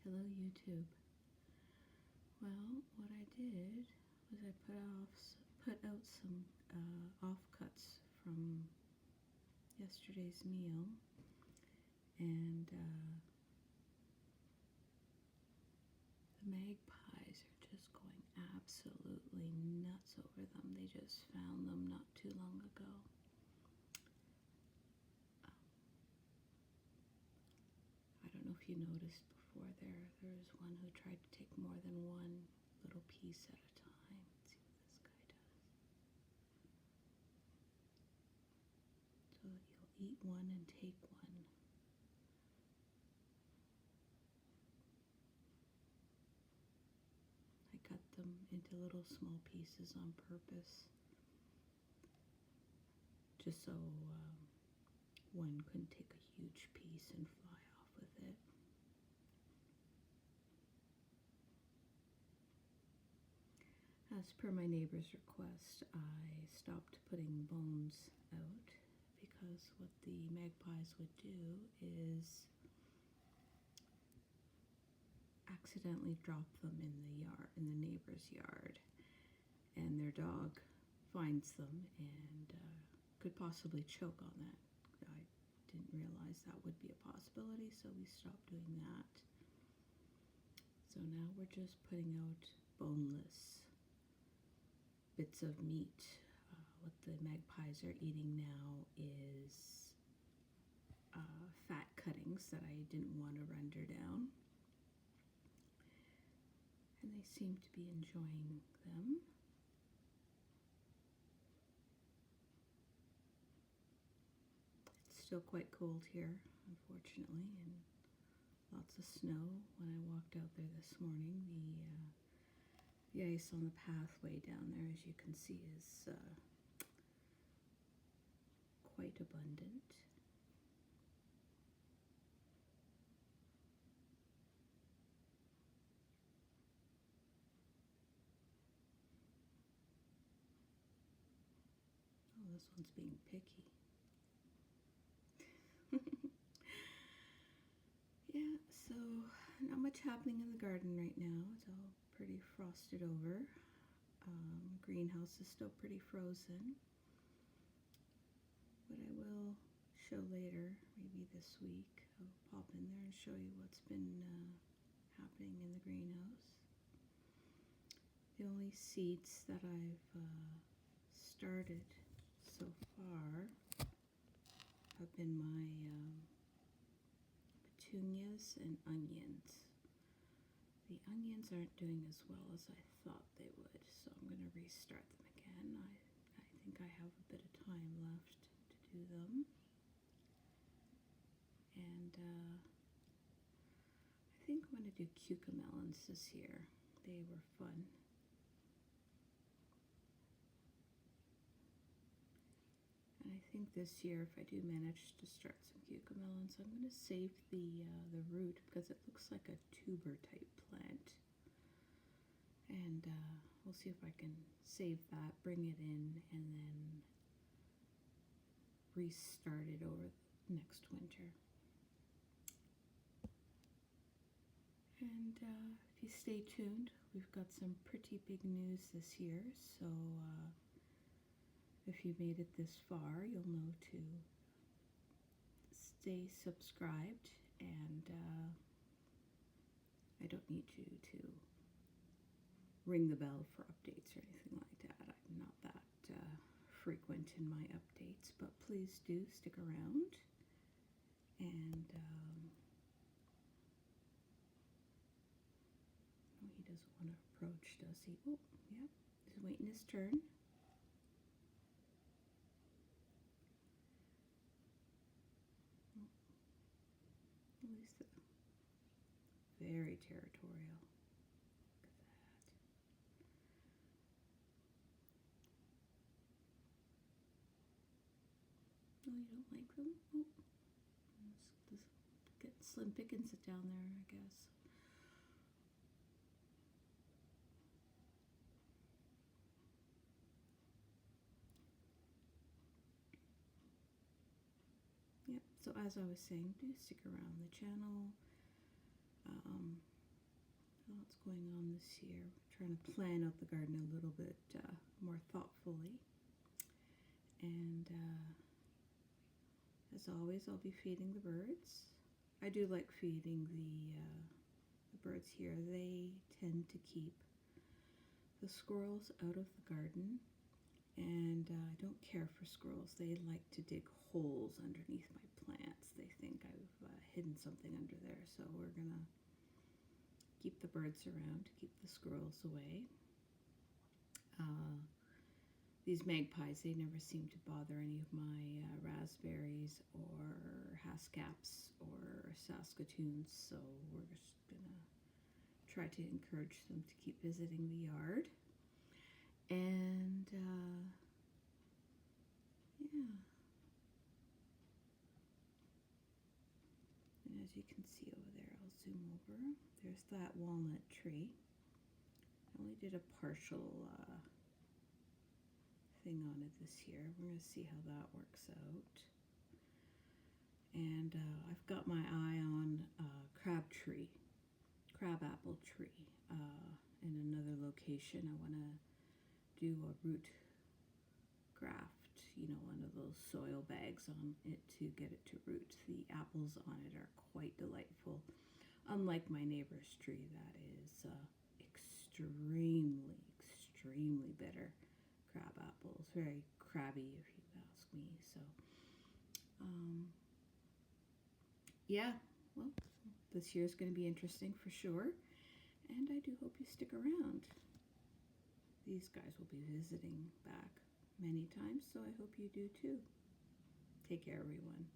Hello YouTube. Well, what I did was I put out some offcuts from yesterday's meal, and the magpies are just going absolutely nuts over them. They just found them not too long ago. I don't know if you noticed before there's one who tried to take more than one little piece at a time. Let's see what this guy does. So you'll eat one and take one. I cut them into little small pieces on purpose, just so one couldn't take a huge piece and fly off with it. As per my neighbor's request, I stopped putting bones out because what the magpies would do is accidentally drop them in the neighbor's yard, and their dog finds them and could possibly choke on that. I didn't realize that would be a possibility, so we stopped doing that. So now we're just putting out boneless bits of meat. What the magpies are eating now is fat cuttings that I didn't want to render down, and they seem to be enjoying them. It's still quite cold here, unfortunately, and lots of snow. When I walked out there this morning, the ice on the pathway down there, as you can see, is quite abundant. Oh, this one's being picky. Yeah, so not much happening in the garden right now. It's all pretty frosted over. Greenhouse is still pretty frozen, but I will show later, maybe this week. I'll pop in there and show you what's been happening in the greenhouse. The only seeds that I've started so far have been my petunias and onions. The onions aren't doing as well as I thought they would, so I'm going to restart them again. I think I have a bit of time left to do them. And I think I'm going to do cucamelons this year. They were fun. And I think this year, if I do manage to start some cucamelons, I'm going to save the root, because it looks like a tuber type plant. And we'll see if I can save that, bring it in, and then restart it over next winter. And if you stay tuned, we've got some pretty big news this year, so if you made it this far, you'll know to stay subscribed, and I don't need you to ring the bell for updates or anything like that. I'm not that frequent in my updates, but please do stick around. And oh, he doesn't want to approach, does he? Oh, yeah, he's waiting his turn. Oh, he's very territorial. Look at that. Oh, you don't like them? Oh, this get Slim Pickens it down there, I guess. Yep, so as I was saying, do stick around the channel. What's going on this year? Trying to plan out the garden a little bit more thoughtfully. And as always, I'll be feeding the birds. I do like feeding the birds here. They tend to keep the squirrels out of the garden, and I don't care for squirrels. They like to dig holes underneath my plants. They think I've hidden something under there, so we're gonna keep the birds around to keep the squirrels away. These magpies, they never seem to bother any of my raspberries or haskaps or saskatoons, so we're just gonna try to encourage them to keep visiting the yard. And yeah, and as you can see over there, I'll zoom over. There's that walnut tree. I only did a partial thing on it this year. We're going to see how that works out. And I've got my eye on crabapple tree in another location. I want to do a root graft, one of those soil bags on it to get it to root. The apples on it are quite delightful. Unlike my neighbor's tree, that is extremely, extremely bitter crab apples. Very crabby, if you ask me. So, yeah, well, this year's going to be interesting for sure. And I do hope you stick around. These guys will be visiting back many times, so I hope you do too. Take care, everyone.